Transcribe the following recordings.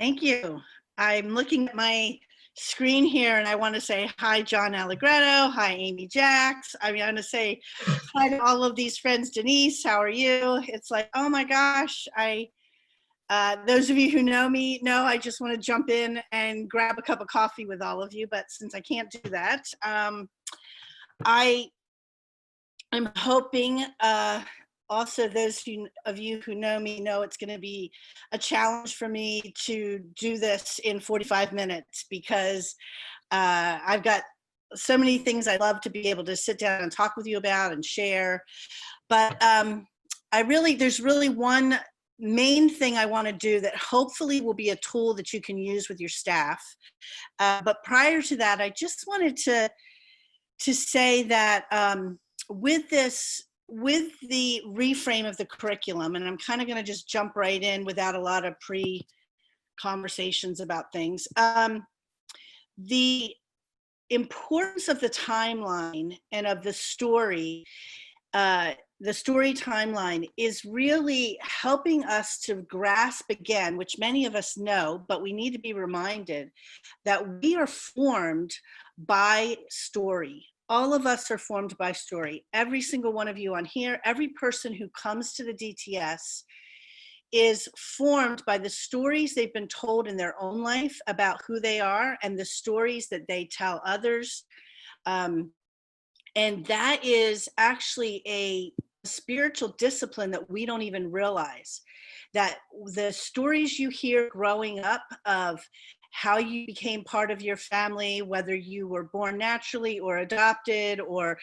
Thank you. I'm looking at my screen here and I want to say hi, John Allegretto. Hi, Amy Jacks. I want to say hi to all of these friends. Denise, how are you? It's like, oh my gosh, those of you who know me know I just want to jump in and grab a cup of coffee with all of you. But since I can't do that, I am hoping also those of you who know me know it's going to be a challenge for me to do this in 45 minutes because I've got so many things I'd love to be able to sit down and talk with you about and share. But there's really one main thing I want to do that hopefully will be a tool that you can use with your staff. But prior to that, I just wanted to say that with the reframe of the curriculum, and I'm kind of going to just jump right in without a lot of pre-conversations about things. The importance of the timeline and of the story timeline is really helping us to grasp again, which many of us know, but we need to be reminded that we are formed by story. All of us are formed by story. Every single one of you on here, every person who comes to the DTS is formed by the stories they've been told in their own life about who they are and the stories that they tell others. And that is actually a spiritual discipline that we don't even realize. That the stories you hear growing up of how you became part of your family, whether you were born naturally or adopted or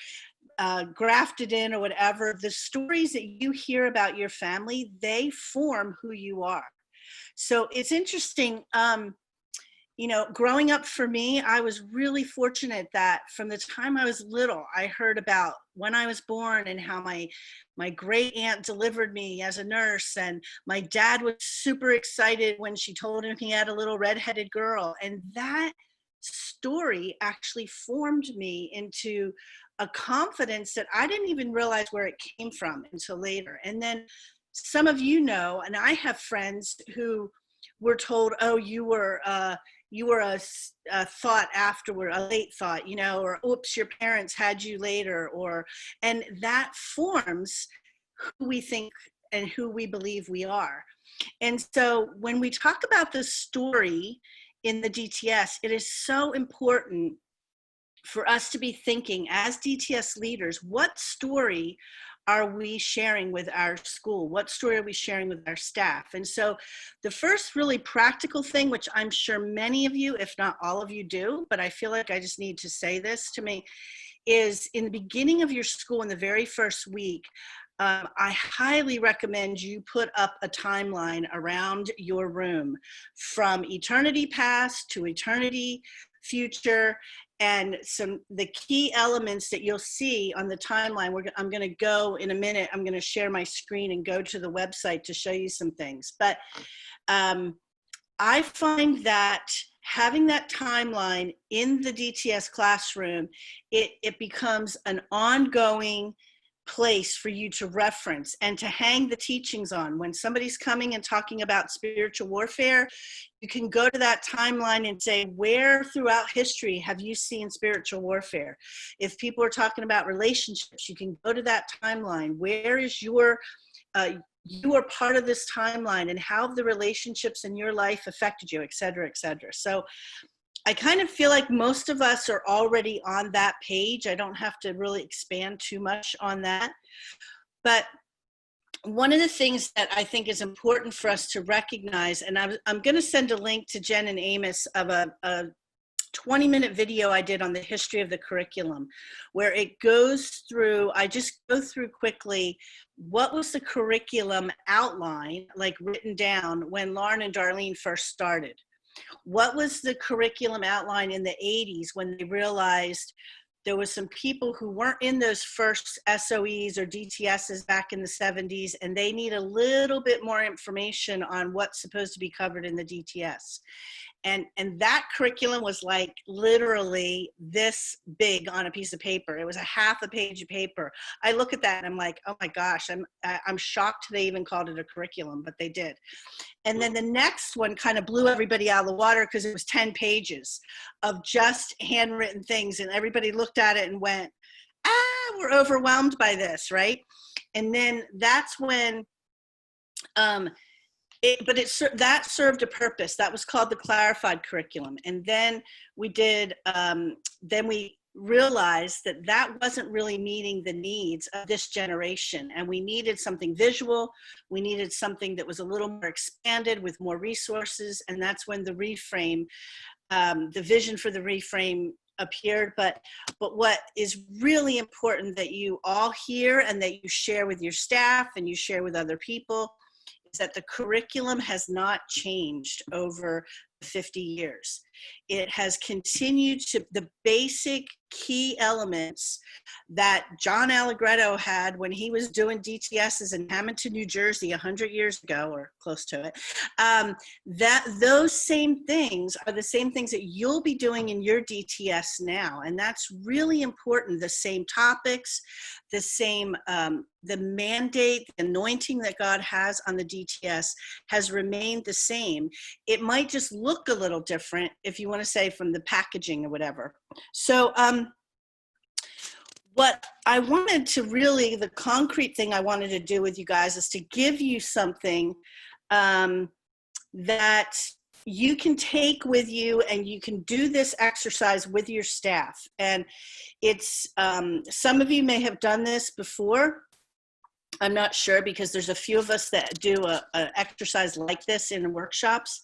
grafted in or whatever, the stories that you hear about your family, they form who you are. So it's interesting. Growing up for me, I was really fortunate that from the time I was little, I heard about when I was born and how my great aunt delivered me as a nurse. And my dad was super excited when she told him he had a little redheaded girl. And that story actually formed me into a confidence that I didn't even realize where it came from until later. And then some of you know, and I have friends who were told, oh, you were a thought afterward, a late thought, or oops, your parents had you later, and that forms who we think and who we believe we are. And so when we talk about the story in the DTS, it is so important for us to be thinking as DTS leaders, what story are we sharing with our school? What story are we sharing with our staff? And so the first really practical thing, which I'm sure many of you, if not all of you do, but I feel like I just need to say this to me, is in the beginning of your school, in the very first week, I highly recommend you put up a timeline around your room from eternity past to eternity future. And the key elements that you'll see on the timeline, I'm going to go in a minute. I'm going to share my screen and go to the website to show you some things. But I find that having that timeline in the DTS classroom, it becomes an ongoing place for you to reference and to hang the teachings on. When somebody's coming and talking about spiritual warfare, you can go to that timeline and say, where throughout history have you seen spiritual warfare? If people are talking about relationships, you can go to that timeline. Where is you are part of this timeline, and how have the relationships in your life affected you, et cetera, et cetera. So I kind of feel like most of us are already on that page. I don't have to really expand too much on that. But one of the things that I think is important for us to recognize, and I'm going to send a link to Jen and Amos of a 20-minute video I did on the history of the curriculum, where it goes through, I just go through quickly, what was the curriculum outline, like written down when Lauren and Darlene first started? What was the curriculum outline in the 80s when they realized there was some people who weren't in those first SOEs or DTSs back in the 70s, and they need a little bit more information on what's supposed to be covered in the DTS. And that curriculum was like literally this big on a piece of paper. It was a half a page of paper. I look at that and I'm like, oh my gosh, I'm shocked they even called it a curriculum, but they did. And then the next one kind of blew everybody out of the water because it was 10 pages of just handwritten things. And everybody looked at it and went, we're overwhelmed by this, right? And then that's when, that served a purpose. That was called the clarified curriculum. And then we did, then we realized that that wasn't really meeting the needs of this generation. And we needed something visual. We needed something that was a little more expanded with more resources. And that's when the Reframe, the vision for the Reframe appeared. But what is really important that you all hear and that you share with your staff and you share with other people is that the curriculum has not changed over 50 years. It has continued to, the basic key elements that John Allegretto had when he was doing DTSs in Hamilton, New Jersey 100 years ago, or close to it, that those same things are the same things that you'll be doing in your DTS now. And that's really important. The same topics, the same, the mandate, the anointing that God has on the DTS has remained the same. It might just look a little different, if you want to say, from the packaging or whatever. So what I wanted to really, the concrete thing I wanted to do with you guys is to give you something that you can take with you, and you can do this exercise with your staff. And it's, some of you may have done this before. I'm not sure, because there's a few of us that do a exercise like this in workshops.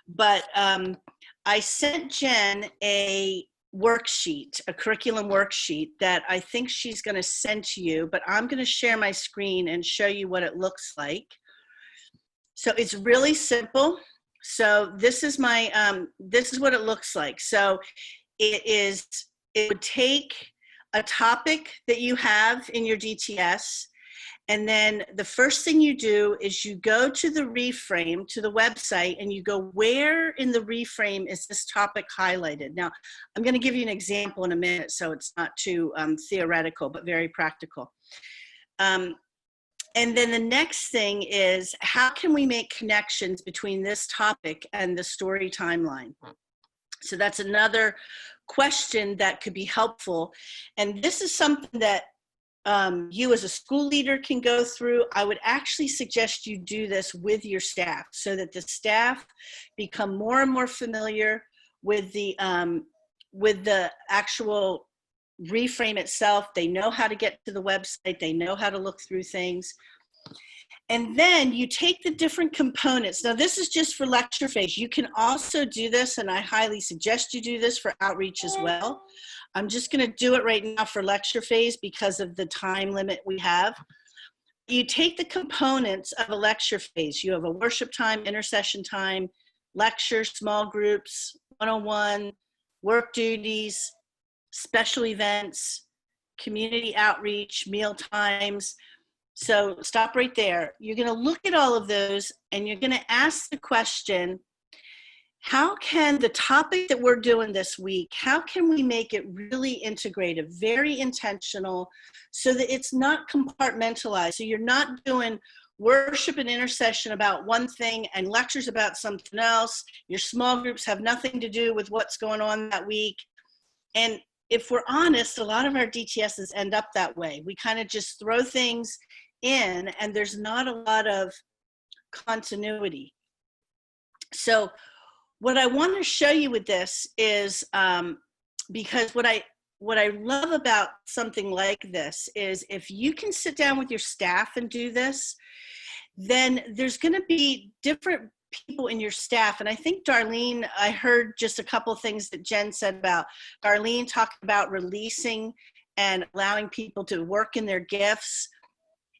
But I sent Jen a worksheet, a curriculum worksheet that I think she's going to send to you, but I'm going to share my screen and show you what it looks like. So it's really simple. So this is my, this is what it looks like. So it would take a topic that you have in your DTS, and then the first thing you do is you go to the Reframe, to the website, and you go, where in the Reframe is this topic highlighted? Now, I'm going to give you an example in a minute, so it's not too theoretical, but very practical. And then the next thing is, how can we make connections between this topic and the story timeline? So that's another question that could be helpful. And this is something that you as a school leader can go through. I would actually suggest you do this with your staff, so that the staff become more and more familiar with the actual Reframe itself. They know how to get to the website. They know how to look through things. And then you take the different components. Now, this is just for lecture phase. You can also do this, and I highly suggest you do this for outreach as well. I'm just going to do it right now for lecture phase because of the time limit we have. You take the components of a lecture phase. You have a worship time, intercession time, lecture, small groups, one-on-one, work duties, special events, community outreach, meal times. So stop right there. You're going to look at all of those, and you're going to ask the question, how can the topic that we're doing this week, how can we make it really integrative, very intentional, so that it's not compartmentalized? So you're not doing worship and intercession about one thing and lectures about something else. Your small groups have nothing to do with what's going on that week. And if we're honest, a lot of our DTSs end up that way. We kind of just throw things in, and there's not a lot of continuity. So what I want to show you with this is, because what I love about something like this is, if you can sit down with your staff and do this, then there's going to be different people in your staff. And I think Darlene, I heard just a couple of things that Jen said about Darlene talking about releasing and allowing people to work in their gifts.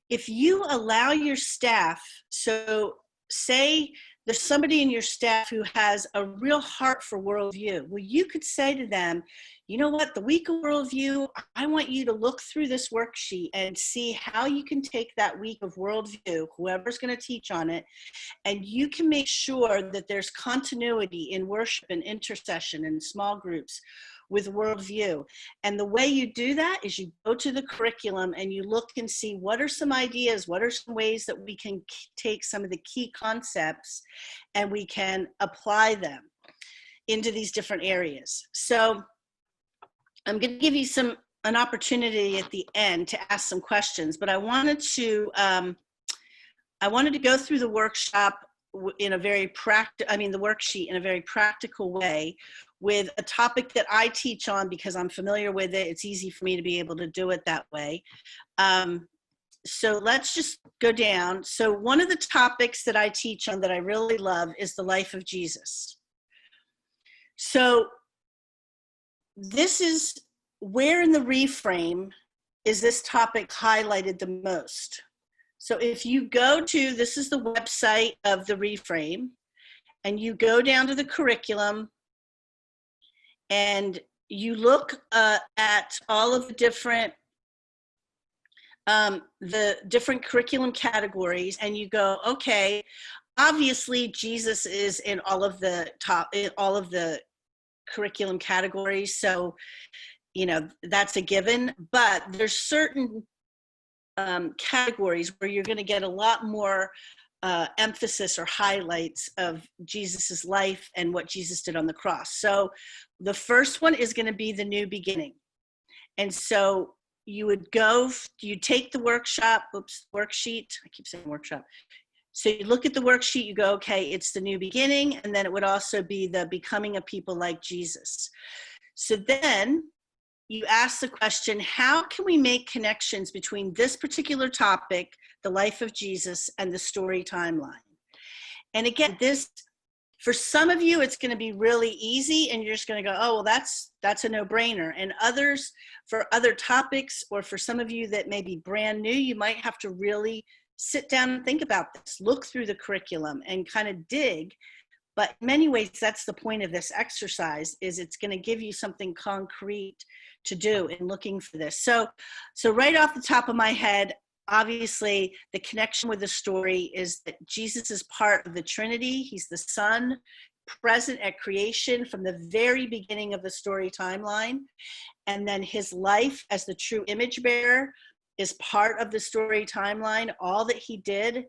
If you allow your staff, so say there's somebody in your staff who has a real heart for worldview. Well, you could say to them, you know what, the week of worldview, I want you to look through this worksheet and see how you can take that week of worldview, whoever's going to teach on it, and you can make sure that there's continuity in worship and intercession and small groups with worldview. And the way you do that is you go to the curriculum and you look and see what are some ideas, what are some ways that we can take some of the key concepts and we can apply them into these different areas. So I'm going to give you an opportunity at the end to ask some questions, but I wanted to go through the workshop in a very the worksheet in a very practical way with a topic that I teach on because I'm familiar with it. It's easy for me to be able to do it that way. So let's just go down. So one of the topics that I teach on that I really love is the life of Jesus. So this is where in the Reframe is this topic highlighted the most. So if you go to, this is the website of the Reframe, and you go down to the curriculum and you look at all of the different curriculum categories, and you go, okay, obviously Jesus is in all of the curriculum categories, so that's a given, but there's certain categories where you're going to get a lot more emphasis or highlights of Jesus's life and what Jesus did on the cross. So the first one is going to be the new beginning. And so you take the worksheet. I keep saying workshop. So you look at the worksheet, you go, okay, it's the new beginning. And then it would also be the becoming a people like Jesus. So then you ask the question, how can we make connections between this particular topic, the life of Jesus, and the story timeline? And again, for some of you, it's going to be really easy, and you're just going to go, oh, well, that's a no-brainer. And others, for other topics, or for some of you that may be brand new, you might have to really sit down and think about this, look through the curriculum, and kind of dig. But in many ways, that's the point of this exercise, is it's going to give you something concrete to do in looking for this. So right off the top of my head, obviously the connection with the story is that Jesus is part of the Trinity. He's the Son, present at creation from the very beginning of the story timeline. And then his life as the true image bearer is part of the story timeline, all that he did,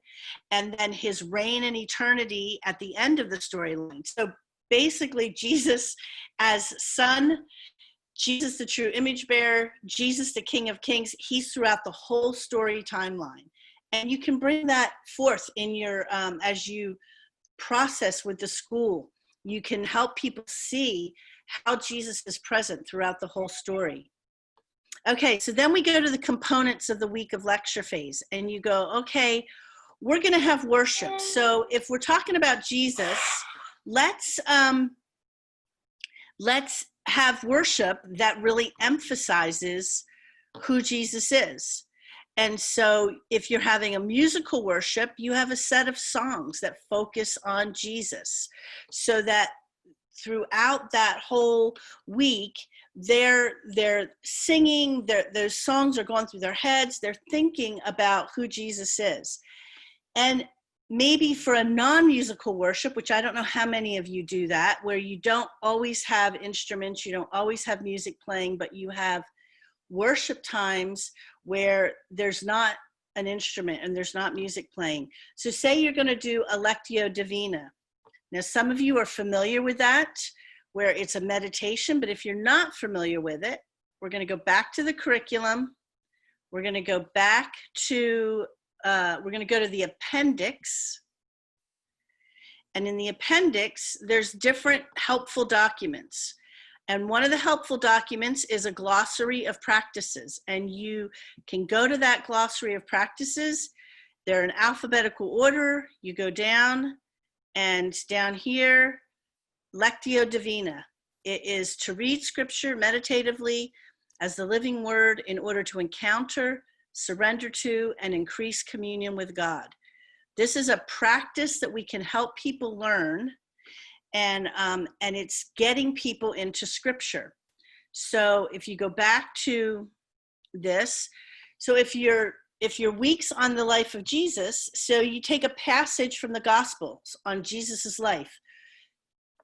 and then his reign in eternity at the end of the storyline. So basically, Jesus as Son, Jesus the true image bearer, Jesus the King of Kings, he's throughout the whole story timeline. And you can bring that forth in your, as you process with the school, you can help people see how Jesus is present throughout the whole story. Okay, so then we go to the components of the week of lecture phase, and you go, okay, we're going to have worship. So if we're talking about Jesus, let's have worship that really emphasizes who Jesus is. And so if you're having a musical worship, you have a set of songs that focus on Jesus, so that throughout that whole week, they're singing, those songs are going through their heads, they're thinking about who Jesus is. And maybe for a non-musical worship, which I don't know how many of you do that, where you don't always have instruments, you don't always have music playing, but you have worship times where there's not an instrument and there's not music playing. So say you're going to do a Lectio Divina. Now, some of you are familiar with that, where it's a meditation, but if you're not familiar with it, we're going to go back to the curriculum. We're going to go back to, we're going to go to the appendix. And in the appendix, there's different helpful documents. And one of the helpful documents is a glossary of practices. And you can go to that glossary of practices. They're in alphabetical order. You go down, and down here, Lectio Divina. It is to read scripture meditatively as the living word in order to encounter, surrender to, and increase communion with God. This is a practice that we can help people learn, and it's getting people into scripture. So if you go back to this, so if you're weeks on the life of Jesus, so you take a passage from the Gospels on Jesus's life,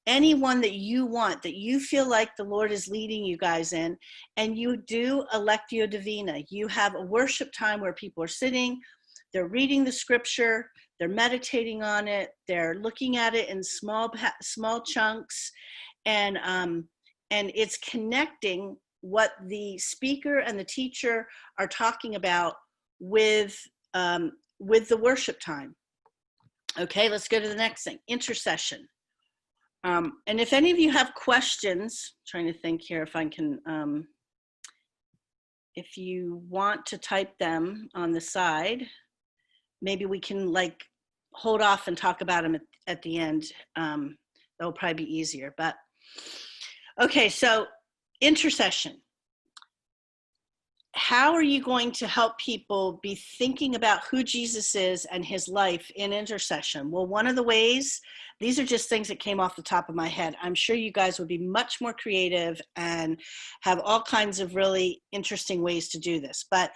any one that you want, that you feel like the Lord is leading you guys in, and you do a Lectio Divina. You have a worship time where people are sitting, they're reading the scripture, they're meditating on it, they're looking at it in small chunks, and it's connecting what the speaker and the teacher are talking about with the worship time. Okay, let's go to the next thing, intercession. And if any of you have questions, I'm trying to think here if I can, if you want to type them on the side, maybe we can like hold off and talk about them at the end. That'll probably be easier, but okay, so intercession. How are you going to help people be thinking about who Jesus is and his life in intercession? Well, one of the ways, these are just things that came off the top of my head. I'm sure you guys would be much more creative and have all kinds of really interesting ways to do this. But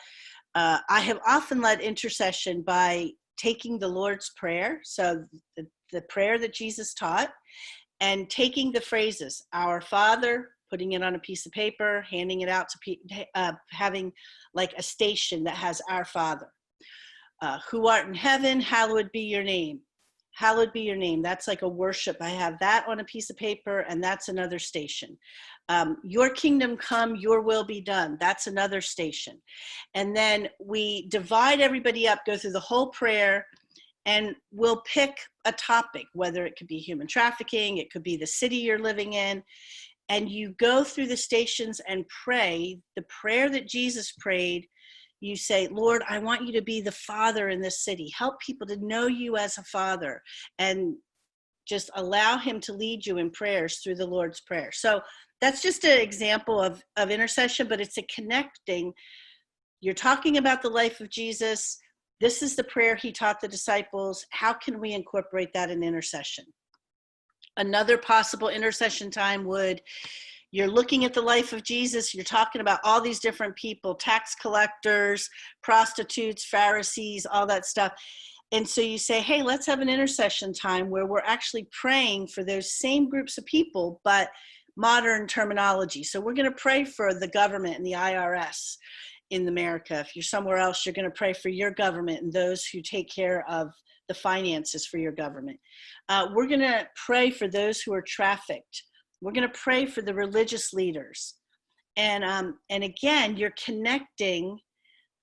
I have often led intercession by taking the Lord's Prayer, so the prayer that Jesus taught, and taking the phrases, Our Father, putting it on a piece of paper, handing it out to people, having like a station that has Our Father. Who art in heaven, hallowed be your name. Hallowed be your name. That's like a worship. I have that on a piece of paper, and that's another station. Your kingdom come, your will be done. That's another station. And then we divide everybody up, go through the whole prayer, and we'll pick a topic, whether it could be human trafficking, it could be the city you're living in, and you go through the stations and pray the prayer that Jesus prayed. You say, Lord, I want you to be the Father in this city. Help people to know you as a Father, and just allow him to lead you in prayers through the Lord's Prayer. So that's just an example of intercession, but it's a connecting. You're talking about the life of Jesus. This is the prayer he taught the disciples. How can we incorporate that in intercession? Another possible intercession time you're looking at the life of Jesus, you're talking about all these different people, tax collectors, prostitutes, Pharisees, all that stuff. And so you say, hey, let's have an intercession time where we're actually praying for those same groups of people, but modern terminology. So we're going to pray for the government and the IRS in America. If you're somewhere else, you're going to pray for your government and those who take care of the finances for your government. We're going to pray for those who are trafficked. We're going to pray for the religious leaders. And again, you're connecting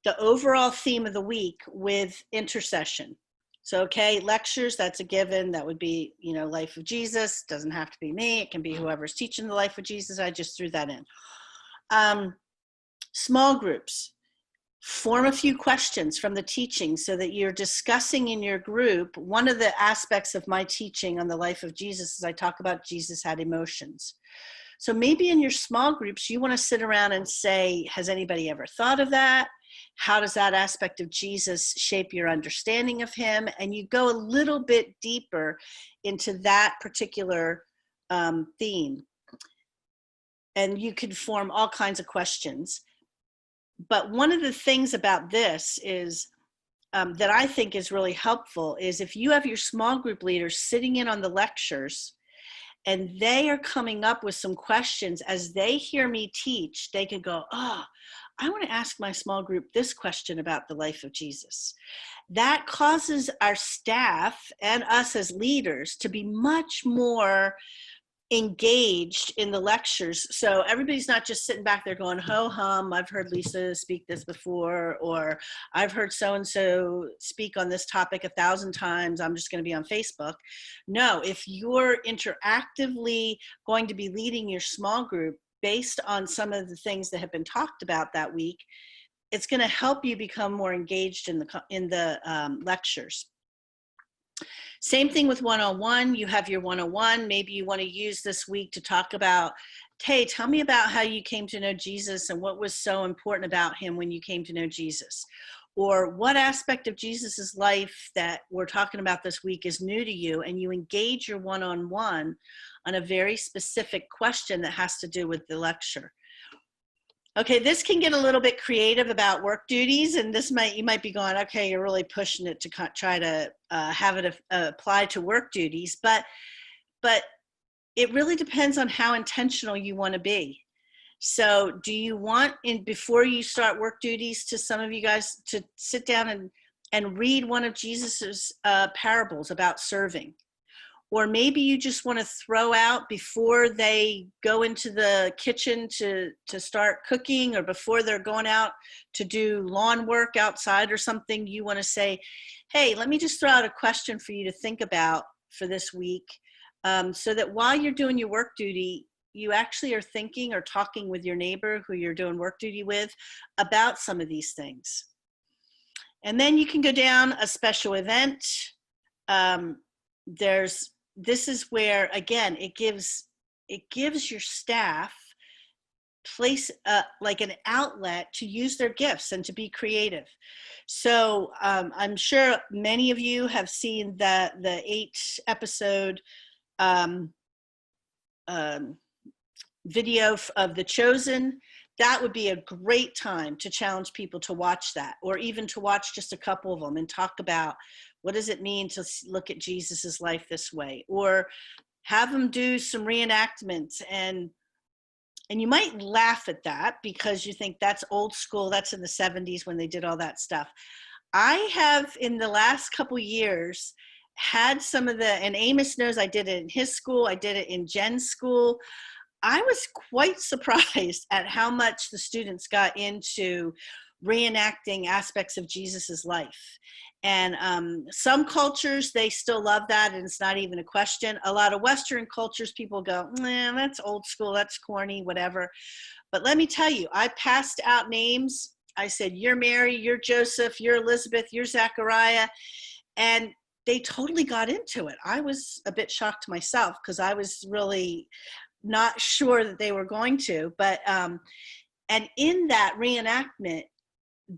the overall theme of the week with intercession. So, okay, lectures, that's a given. That would be, life of Jesus. Doesn't have to be me. It can be whoever's teaching the life of Jesus. I just threw that in. Small groups. Form a few questions from the teaching so that you're discussing in your group. One of the aspects of my teaching on the life of Jesus is I talk about Jesus had emotions. So maybe in your small groups, you want to sit around and say, has anybody ever thought of that? How does that aspect of Jesus shape your understanding of him? And you go a little bit deeper into that particular theme. And you could form all kinds of questions. But one of the things about this is that I think is really helpful is if you have your small group leaders sitting in on the lectures and they are coming up with some questions as they hear me teach, they could go, oh, I want to ask my small group this question about the life of Jesus. That causes our staff and us as leaders to be much more engaged in the lectures. So everybody's not just sitting back there going, ho hum, I've heard Lisa speak this before, or I've heard so-and-so speak on this topic 1,000 times, I'm just going to be on Facebook. No, if you're interactively going to be leading your small group based on some of the things that have been talked about that week, it's going to help you become more engaged in the lectures. Same thing with 101. You have your 101. Maybe you want to use this week to talk about, hey, tell me about how you came to know Jesus and what was so important about him when you came to know Jesus. or what aspect of Jesus's life that we're talking about this week is new to you, and you engage your one-on-one on a very specific question that has to do with the lecture. Okay, this can get a little bit creative about work duties, and you might be going, okay, you're really pushing it to try to have it apply to work duties, but it really depends on how intentional you want to be. So do you want, before you start work duties, to some of you guys to sit down and read one of Jesus's parables about serving? Or maybe you just want to throw out, before they go into the kitchen to start cooking, or before they're going out to do lawn work outside or something, you want to say, hey, let me just throw out a question for you to think about for this week, so that while you're doing your work duty, you actually are thinking or talking with your neighbor who you're doing work duty with about some of these things. And then you can go down a special event. This is where, again, it gives your staff place like an outlet to use their gifts and to be creative. So I'm sure many of you have seen the 8-episode video of The Chosen. That would be a great time to challenge people to watch that, or even to watch just a couple of them and talk about, what does it mean to look at Jesus's life this way? Or have them do some reenactments, and you might laugh at that because you think that's old school, that's in the 70s when they did all that stuff. I have, in the last couple years, had some of and Amos knows I did it in his school, I did it in Jen's school. I was quite surprised at how much the students got into reenacting aspects of Jesus's life. And some cultures, they still love that, and it's not even a question. A lot of Western cultures, people go, nah, that's old school, that's corny, whatever. But let me tell you, I passed out names. I said, you're Mary, you're Joseph, you're Elizabeth, you're Zachariah. And they totally got into it. I was a bit shocked myself because I was really not sure that they were going to. But, and in that reenactment,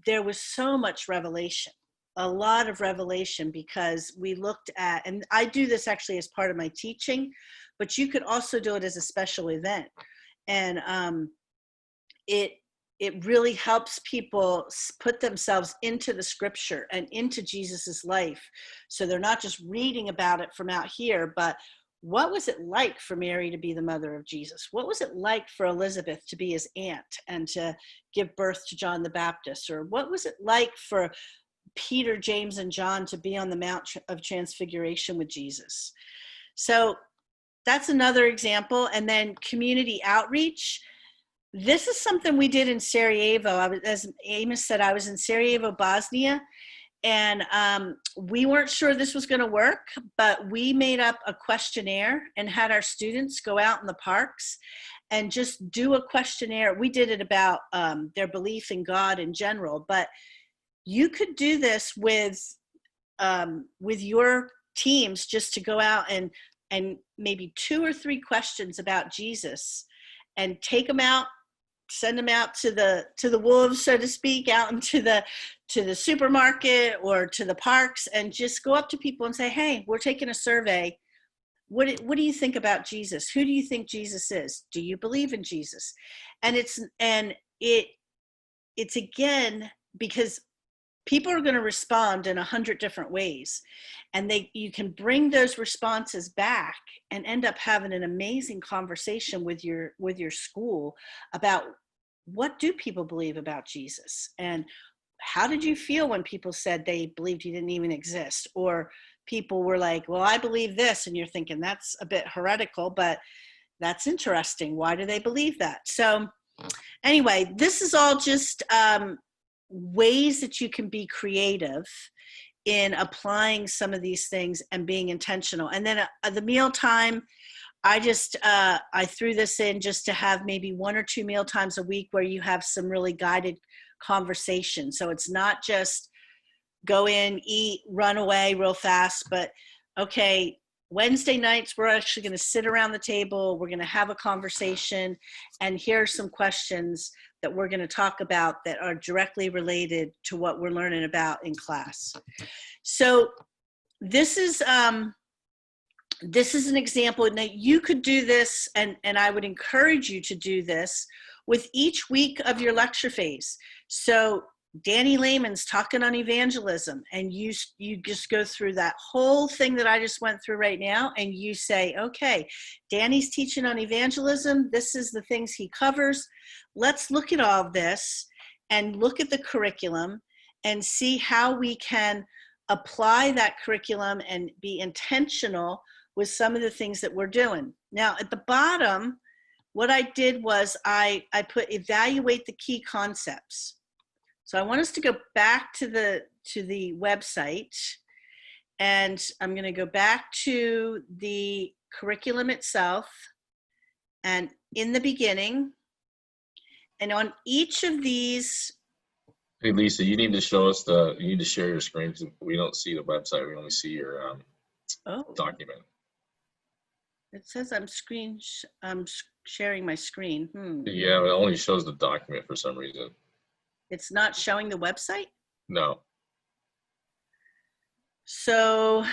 there was so much revelation, a lot of revelation, because we looked at, and I do this actually as part of my teaching, but you could also do it as a special event. And it really helps people put themselves into the scripture and into Jesus's life. So they're not just reading about it from out here, but what was it like for Mary to be the mother of Jesus? What was it like for Elizabeth to be his aunt and to give birth to John the Baptist? Or what was it like for Peter, James, and John to be on the Mount of Transfiguration with Jesus? So that's another example. And then community outreach. This is something we did in Sarajevo. As Amos said, I was in Sarajevo, Bosnia, and we weren't sure this was going to work, but we made up a questionnaire and had our students go out in the parks and just do a questionnaire. We did it about their belief in God in general, but you could do this with your teams, just to go out and maybe 2 or 3 questions about Jesus, and take them out, send them out to the wolves, so to speak, out into the supermarket or to the parks, and just go up to people and say, hey, we're taking a survey. What do you think about Jesus? Who do you think Jesus is? Do you believe in Jesus? And it's again, because people are going to respond in 100 different ways, and you can bring those responses back and end up having an amazing conversation with your school about, what do people believe about Jesus, and how did you feel when people said they believed he didn't even exist? Or people were like, well, I believe this, and you're thinking that's a bit heretical, but that's interesting. Why do they believe that? So anyway, this is all just ways that you can be creative in applying some of these things and being intentional. And then the mealtime, I threw this in just to have maybe 1 or 2 meal times a week where you have some really guided conversation. So it's not just go in, eat, run away real fast, but okay, Wednesday nights, we're actually going to sit around the table. We're going to have a conversation, and here are some questions. that we're going to talk about that are directly related to what we're learning about in class. So this is an example, and that you could do this, and I would encourage you to do this with each week of your lecture phase. So Danny Lehman's talking on evangelism, and you just go through that whole thing that I just went through right now, and you say, okay, Danny's teaching on evangelism. This is the things he covers. Let's look at all of this and look at the curriculum and see how we can apply that curriculum and be intentional with some of the things that we're doing. Now, at the bottom, what I did was I put evaluate the key concepts. So I want us to go back to the website, and I'm going to go back to the curriculum itself, and in the beginning, and on each of these. Hey Lisa, you need to show us you need to share your screen because we don't see the website. We only see your document. It says I'm sharing my screen. Yeah, it only shows the document for some reason. It's not showing the website? No. So,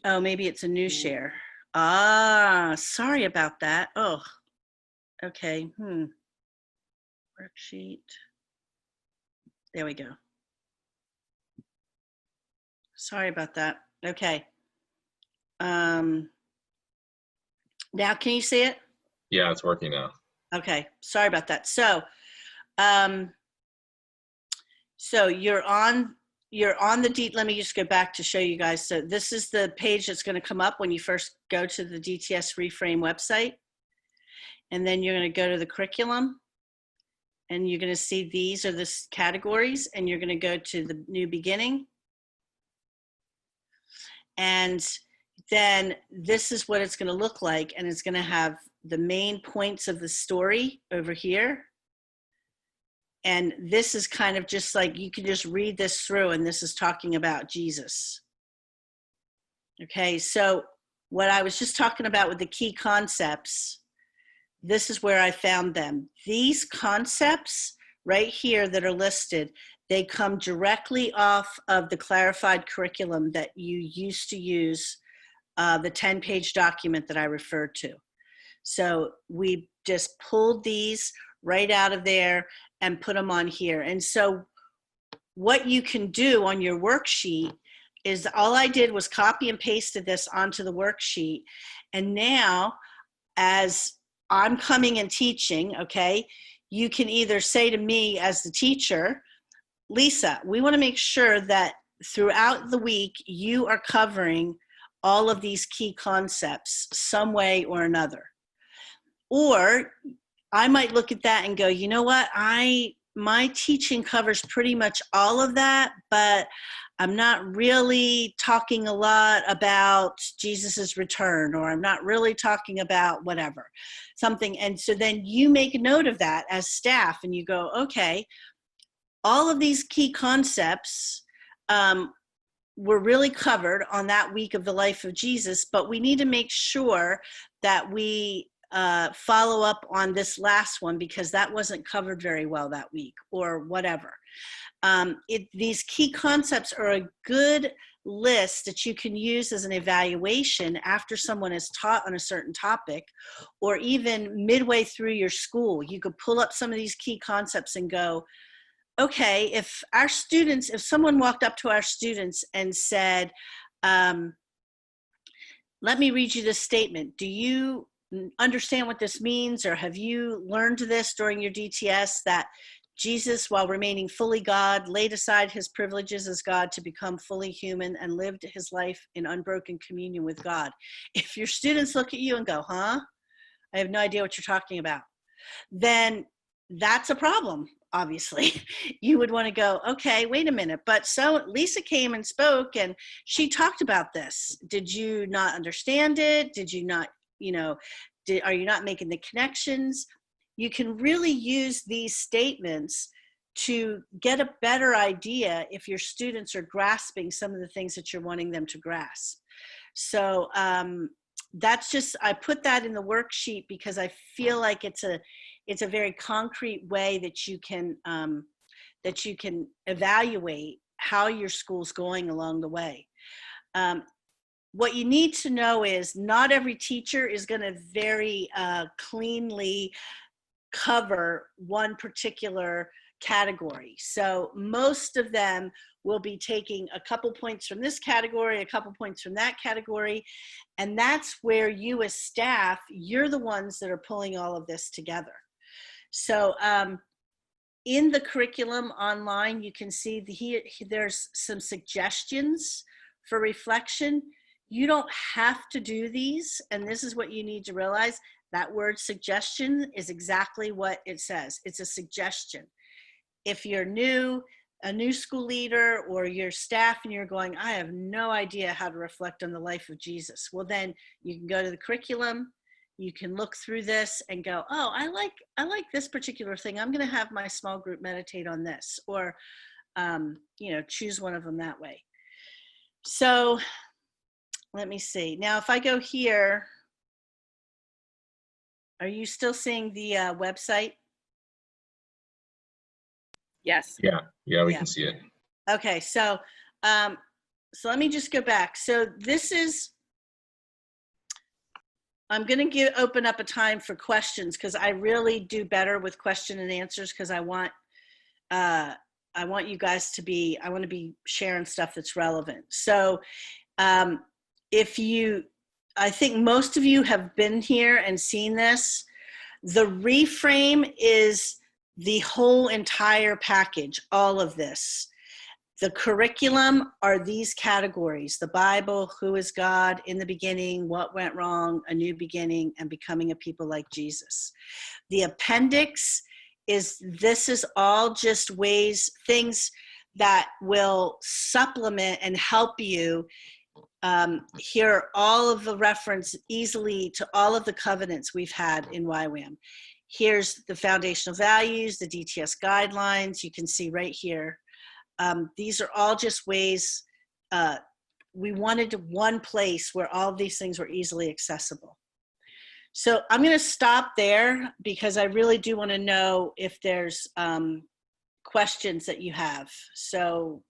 oh, maybe it's a new share. Ah, sorry about that. Oh, okay. Worksheet. There we go. Sorry about that. Okay. Now, can you see it? Yeah, it's working now. Okay. Sorry about that. So, so you're on the let me just go back to show you guys. So this is the page that's going to come up when you first go to the DTS Reframe website. And then you're going to go to the curriculum, and you're going to see these are the categories, and you're going to go to the new beginning. And then this is what it's going to look like, and it's going to have the main points of the story over here. And this is kind of just like, you can just read this through, and this is talking about Jesus. Okay, so what I was just talking about with the key concepts, this is where I found them. These concepts right here that are listed, they come directly off of the clarified curriculum that you used to use, the 10-page document that I referred to. So we just pulled these right out of there and put them on here. And so what you can do on your worksheet is, all I did was copy and pasted this onto the worksheet. And now, as I'm coming and teaching, okay, you can either say to me as the teacher, Lisa, we want to make sure that throughout the week you are covering all of these key concepts some way or another. Or I might look at that and go, you know what, my teaching covers pretty much all of that, but I'm not really talking a lot about Jesus's return, or I'm not really talking about whatever, something. And so then you make a note of that as staff, and you go, okay, all of these key concepts were really covered on that week of the life of Jesus, but we need to make sure that we follow up on this last one because that wasn't covered very well that week, or whatever. These key concepts are a good list that you can use as an evaluation after someone is taught on a certain topic, or even midway through your school. You could pull up some of these key concepts and go, okay, if someone walked up to our students and said, let me read you this statement. Do you understand what this means, or have you learned this during your DTS, that Jesus, while remaining fully God, laid aside his privileges as God to become fully human and lived his life in unbroken communion with God? If your students look at you and go, huh? I have no idea what you're talking about, then that's a problem, obviously. You would want to go, okay, wait a minute. But so Lisa came and spoke, and she talked about this. Did you not understand it? Did you not, are you not making the connections? You can really use these statements to get a better idea if your students are grasping some of the things that you're wanting them to grasp. So that's just, I put that in the worksheet because I feel like it's it's a very concrete way that you can evaluate how your school's going along the way. What you need to know is not every teacher is going to very cleanly cover one particular category. So most of them will be taking a couple points from this category, a couple points from that category, and that's where you as staff, you're the ones that are pulling all of this together. So in the curriculum online, you can see there's some suggestions for reflection. You don't have to do these, and this is what you need to realize. That word suggestion is exactly what it says. It's a suggestion. If you're a new school leader, or your staff, and you're going, I have no idea how to reflect on the life of Jesus, well, then you can go to the curriculum, you can look through this and go, oh, I like this particular thing. I'm going to have my small group meditate on this, or choose one of them that way. So let me see. Now, if I go here, are you still seeing the website? Yes. Yeah, we can see it. Okay, so let me just go back. So this is, I'm going to open up a time for questions, because I really do better with question and answers, because I want you guys to be, I want to be sharing stuff that's relevant. So I think most of you have been here and seen this. The Reframe is the whole entire package, all of this. The curriculum are these categories: the Bible, who is God, in the beginning, what went wrong, a new beginning, and becoming a people like Jesus. The appendix this is all just things that will supplement and help you hear all of the reference easily to all of the covenants we've had in YWAM. Here's the foundational values, the DTS guidelines. You can see right here. These are all just ways we wanted one place where all of these things were easily accessible. So I'm going to stop there, because I really do want to know if there's questions that you have. So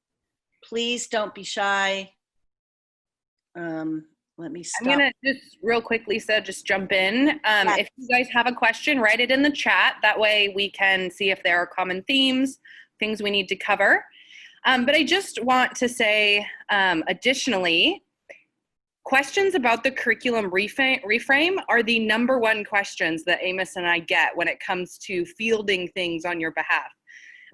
please don't be shy. Let me stop. I'm going to just real quick, Lisa, just jump in. If you guys have a question, write it in the chat. That way we can see if there are common themes, things we need to cover. But I just want to say, additionally, questions about the curriculum reframe are the #1 questions that Amos and I get when it comes to fielding things on your behalf.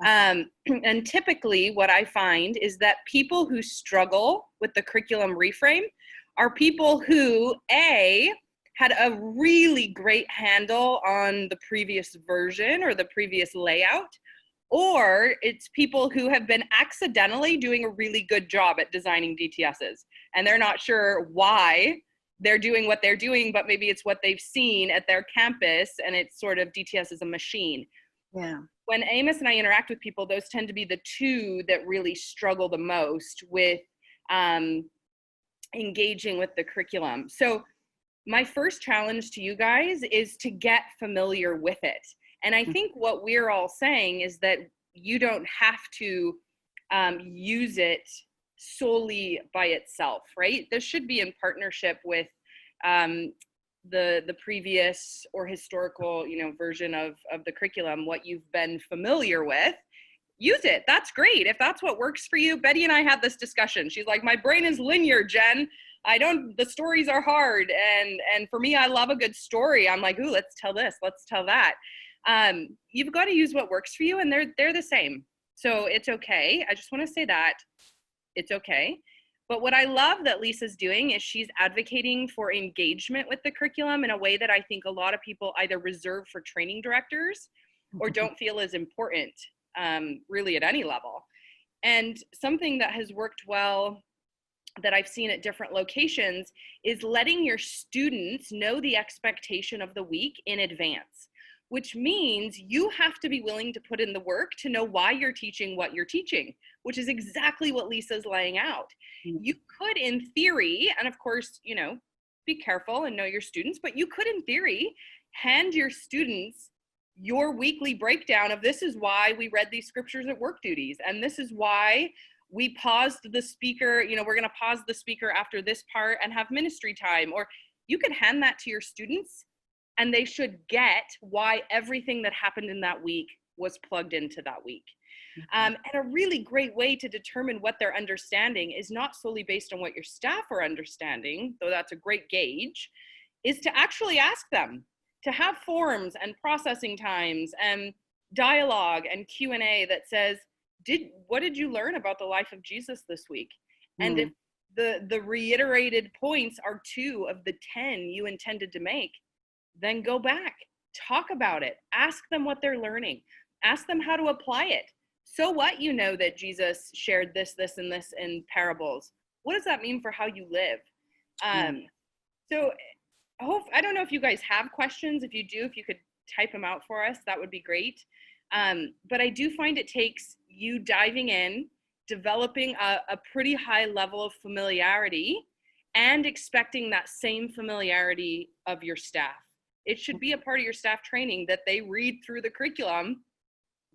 And typically what I find is that people who struggle with the curriculum reframe are people who, A, had a really great handle on the previous version or the previous layout, or it's people who have been accidentally doing a really good job at designing DTSs, and they're not sure why they're doing what they're doing, but maybe it's what they've seen at their campus, and it's sort of DTS is a machine. Yeah. When Amos and I interact with people, those tend to be the two that really struggle the most with engaging with the curriculum. So my first challenge to you guys is to get familiar with it. And I think what we're all saying is that you don't have to use it solely by itself, right? This should be in partnership with the previous or historical, version of the curriculum, what you've been familiar with. Use it. That's great. If that's what works for you. Betty and I had this discussion. She's like, my brain is linear, Jen. The stories are hard. And for me, I love a good story. I'm like, ooh, let's tell this, let's tell that. You've got to use what works for you, and they're the same. So it's okay. I just want to say that it's okay. But what I love that Lisa's doing is she's advocating for engagement with the curriculum in a way that I think a lot of people either reserve for training directors or don't feel is important, really at any level. And something that has worked well that I've seen at different locations is letting your students know the expectation of the week in advance, which means you have to be willing to put in the work to know why you're teaching what you're teaching, which is exactly what Lisa's laying out. You could, in theory, and of course, be careful and know your students, but you could, in theory, hand your students your weekly breakdown of this is why we read these scriptures at work duties, and this is why we paused the speaker, you know, we're going to pause the speaker after this part and have ministry time. Or you could hand that to your students and they should get why everything that happened in that week was plugged into that week. And a really great way to determine what they're understanding is not solely based on what your staff are understanding, though that's a great gauge, is to actually ask them, to have forms and processing times and dialogue and Q&A that says, what did you learn about the life of Jesus this week? And if the reiterated points are 2 of the 10 you intended to make, then go back, talk about it, ask them what they're learning, ask them how to apply it. So what, you know that Jesus shared this, this, and this in parables. What does that mean for how you live? So I don't know if you guys have questions. If you do, if you could type them out for us, that would be great. But I do find it takes you diving in, developing a pretty high level of familiarity, and expecting that same familiarity of your staff. It should be a part of your staff training that they read through the curriculum,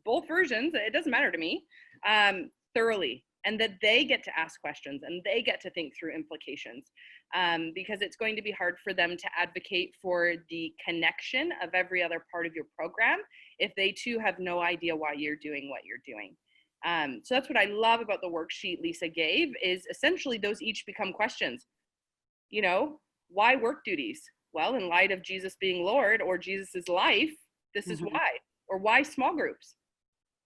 both versions, it doesn't matter to me, thoroughly, and that they get to ask questions and they get to think through implications, because it's going to be hard for them to advocate for the connection of every other part of your program if they too have no idea why you're doing what you're doing. So that's what I love about the worksheet Lisa gave, is essentially those each become questions. You know, why work duties? Well, in light of Jesus being Lord or Jesus's life, this is why. Or why small groups?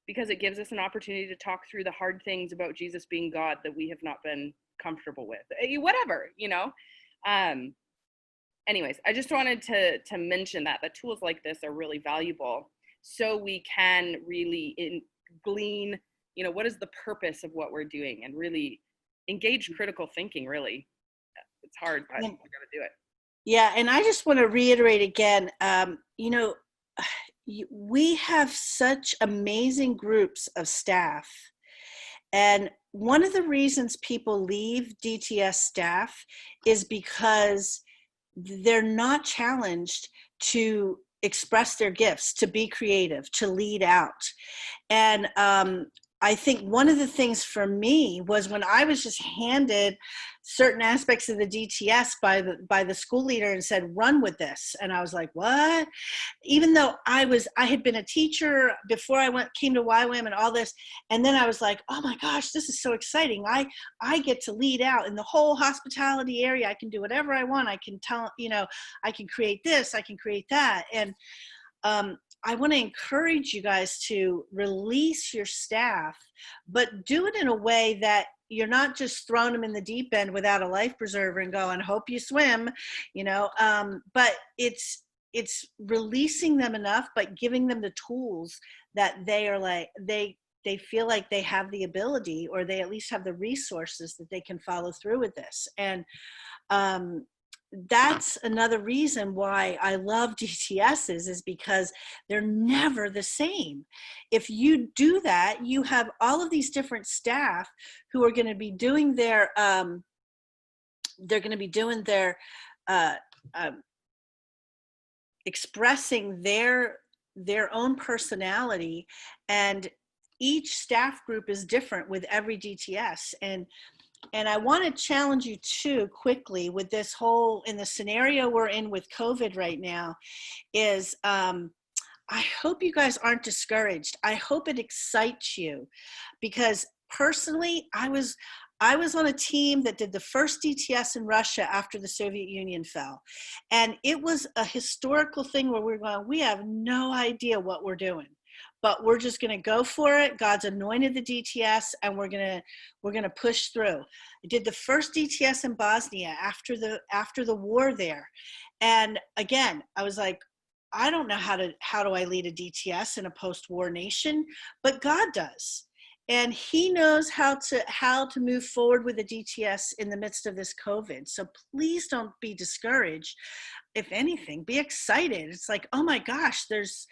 Because it gives us an opportunity to talk through the hard things about Jesus being God that we have not been comfortable with. Whatever, you know. Anyways, I just wanted to mention that tools like this are really valuable, so we can really glean, you know, what is the purpose of what we're doing, and really engage critical thinking. Really, it's hard, but we got to do it. Yeah, and I just want to reiterate again, you know, we have such amazing groups of staff. And one of the reasons people leave DTS staff is because they're not challenged to express their gifts, to be creative, to lead out. And I think one of the things for me was when I was just handed certain aspects of the DTS by the school leader and said, run with this. And I was like, what? Even though I had been a teacher before I came to YWAM and all this. And then I was like, oh my gosh, this is so exciting. I get to lead out in the whole hospitality area. I can do whatever I want. I can tell, you know, I can create this, I can create that. And I want to encourage you guys to release your staff, but do it in a way that you're not just throwing them in the deep end without a life preserver and going, hope you swim, you know, but it's releasing them enough, but giving them the tools that they are like, they feel like they have the ability, or they at least have the resources that they can follow through with this. And that's another reason why I love DTSs, is because they're never the same. If you do that, you have all of these different staff who are going to be doing their, expressing their own personality, and each staff group is different with every DTS. And I want to challenge you too quickly with this whole, in the scenario we're in with COVID right now, is I hope you guys aren't discouraged. I hope it excites you, because personally, I was on a team that did the first DTS in Russia after the Soviet Union fell. And it was a historical thing where we're going, we have no idea what we're doing, but we're just going to go for it. God's anointed the DTS, and we're going to push through. I did the first DTS in Bosnia after the war there. And again, I was like, I don't know how do I lead a DTS in a post-war nation, but God does. And he knows how to move forward with the DTS in the midst of this COVID. So please don't be discouraged. If anything, be excited. It's like, oh my gosh, there's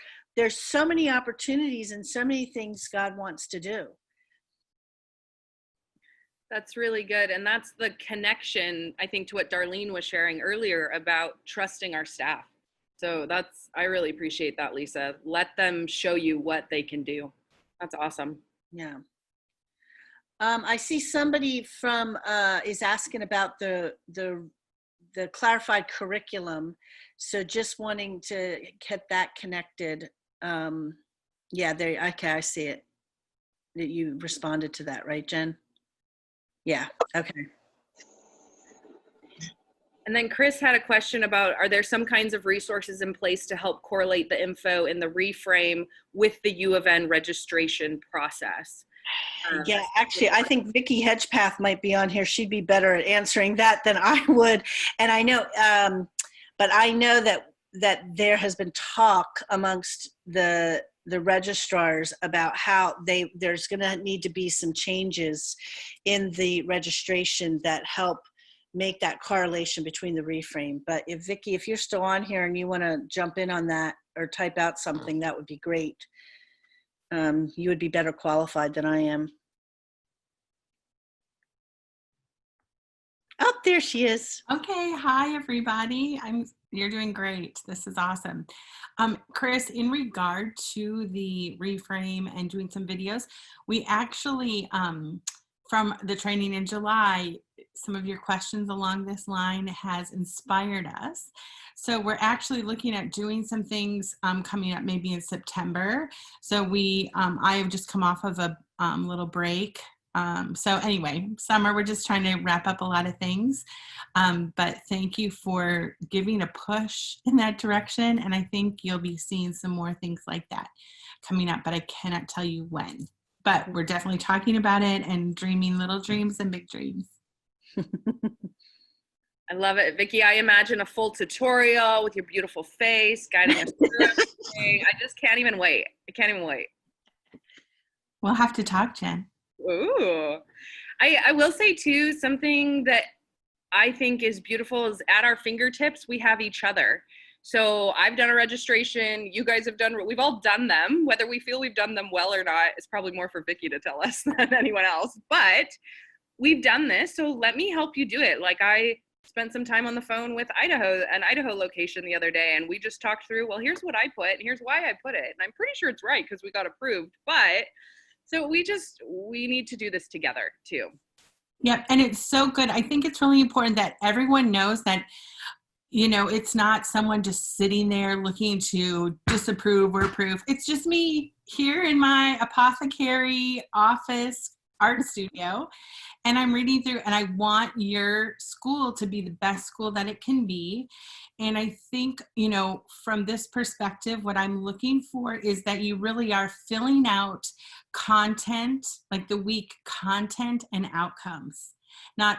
so many opportunities and so many things God wants to do. That's really good. And that's the connection, I think, to what Darlene was sharing earlier about trusting our staff. So I really appreciate that, Lisa. Let them show you what they can do. That's awesome. Yeah. I see somebody from is asking about the clarified curriculum. So just wanting to get that connected. Yeah, there. Okay, I see it. That you responded to that, right, Jen? Yeah. Okay. And then Chris had a question about, are there some kinds of resources in place to help correlate the info in the Reframe with the U of N registration process? Yeah, actually, I think Vicki Hedgepath might be on here. She'd be better at answering that than I would. And I know, but I know that there has been talk amongst the registrars about how there's going to need to be some changes in the registration that help make that correlation between the Reframe. But if Vicki, if you're still on here and you want to jump in on that or type out something, that would be great. You would be better qualified than I am. Oh, there she is. Okay, hi everybody. You're doing great. This is awesome. Chris, in regard to the Reframe and doing some videos, we actually, from the training in July, some of your questions along this line has inspired us. So we're actually looking at doing some things coming up maybe in September. So I have just come off of a little break. So anyway, summer, we're just trying to wrap up a lot of things. But thank you for giving a push in that direction. And I think you'll be seeing some more things like that coming up, but I cannot tell you when. But we're definitely talking about it and dreaming little dreams and big dreams. I love it. Vicki, I imagine a full tutorial with your beautiful face guiding us through everything. I just can't even wait. I can't even wait. We'll have to talk, Jen. Ooh. I will say too, something that I think is beautiful is at our fingertips, we have each other. So I've done a registration, you guys have done, we've all done them. Whether we feel we've done them well or not, it's probably more for Vicki to tell us than anyone else, but we've done this. So let me help you do it. Like I spent some time on the phone with an Idaho location the other day, and we just talked through, well, here's what I put and here's why I put it. And I'm pretty sure it's right because we got approved, but so we need to do this together too. Yeah, and it's so good. I think it's really important that everyone knows that, you know, it's not someone just sitting there looking to disapprove or approve. It's just me here in my apothecary office art studio, and I'm reading through, and I want your school to be the best school that it can be. And I think, you know, from this perspective, what I'm looking for is that you really are filling out content, like the week content and outcomes, not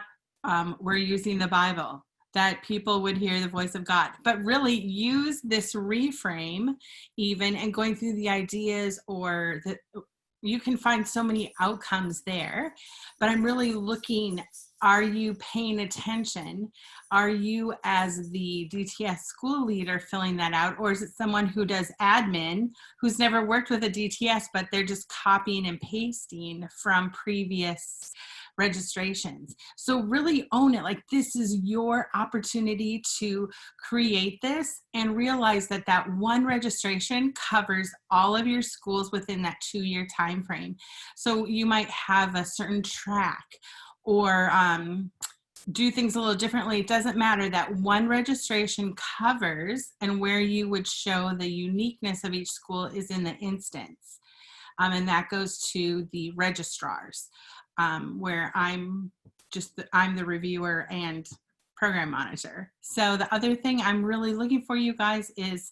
we're using the Bible, that people would hear the voice of God, but really use this Reframe even and going through the ideas, or that you can find so many outcomes there. But I'm really looking, are you paying attention? Are you, as the DTS school leader, filling that out? Or is it someone who does admin who's never worked with a DTS, but they're just copying and pasting from previous registrations? So really own it. Like, this is your opportunity to create this, and realize that that one registration covers all of your schools within that 2-year time frame. So you might have a certain track, or do things a little differently. It doesn't matter. That one registration covers, and where you would show the uniqueness of each school is in the instance. And that goes to the registrars, where I'm the reviewer and program monitor. So the other thing I'm really looking for, you guys, is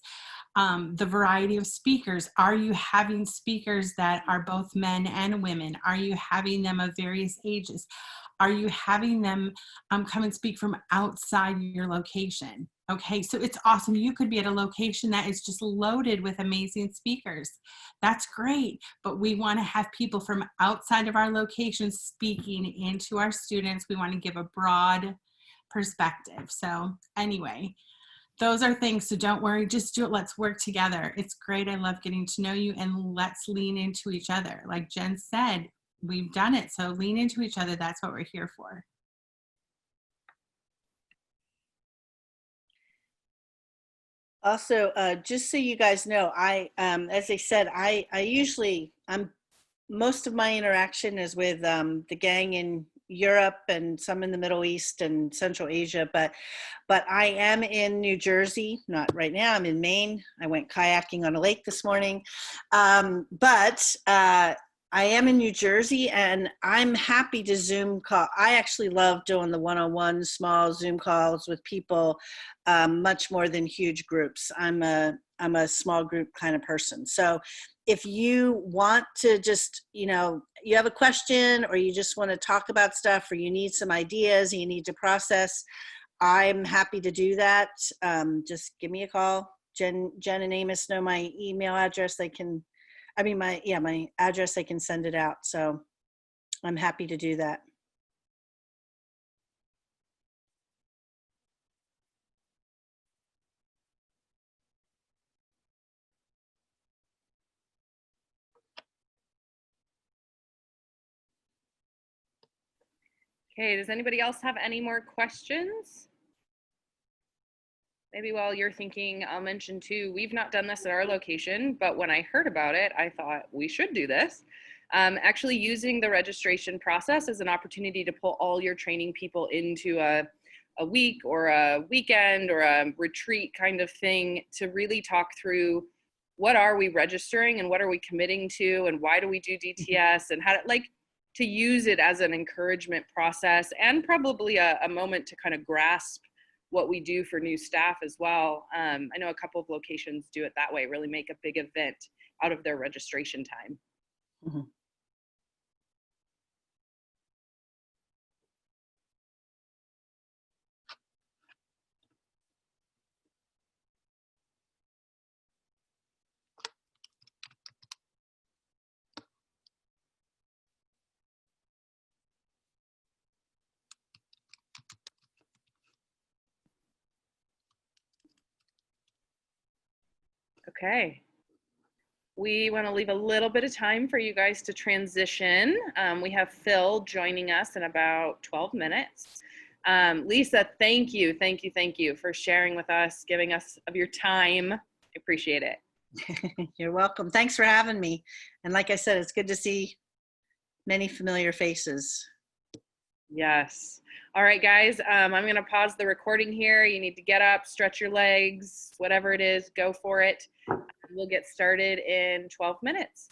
the variety of speakers. Are you having speakers that are both men and women? Are you having them of various ages? Are you having them come and speak from outside your location? Okay, so it's awesome. You could be at a location that is just loaded with amazing speakers. That's great, but we want to have people from outside of our location speaking into our students. We want to give a broad perspective. So anyway, those are things. So don't worry, just do it. Let's work together. It's great. I love getting to know you, and let's lean into each other. Like Jen said, we've done it. So lean into each other. That's what we're here for. Also, just so you guys know, as I said, most of my interaction is with the gang in Europe and some in the Middle East and Central Asia, but I am in New Jersey, not right now. I'm in Maine. I went kayaking on a lake this morning, but I am in New Jersey, and I'm happy to Zoom call. I actually love doing the one-on-one small Zoom calls with people, much more than huge groups. I'm a small group kind of person. So if you want to just, you have a question, or you just want to talk about stuff, or you need some ideas and you need to process, I'm happy to do that. Just give me a call. Jen and Amos know my email address. My address, I can send it out. So I'm happy to do that. Okay, does anybody else have any more questions? Maybe while you're thinking, I'll mention too, we've not done this at our location, but when I heard about it, I thought we should do this. Actually using the registration process as an opportunity to pull all your training people into a week or a weekend or a retreat kind of thing to really talk through what are we registering and what are we committing to and why do we do DTS and how to use it as an encouragement process and probably a moment to kind of grasp what we do for new staff as well. I know a couple of locations do it that way, really make a big event out of their registration time. Mm-hmm. Okay. We want to leave a little bit of time for you guys to transition. We have Phil joining us in about 12 minutes. Lisa, thank you for sharing with us, giving us of your time. I appreciate it. You're welcome. Thanks for having me. And like I said, it's good to see many familiar faces. Yes. All right, guys, I'm going to pause the recording here. You need to get up, stretch your legs, whatever it is, go for it. We'll get started in 12 minutes.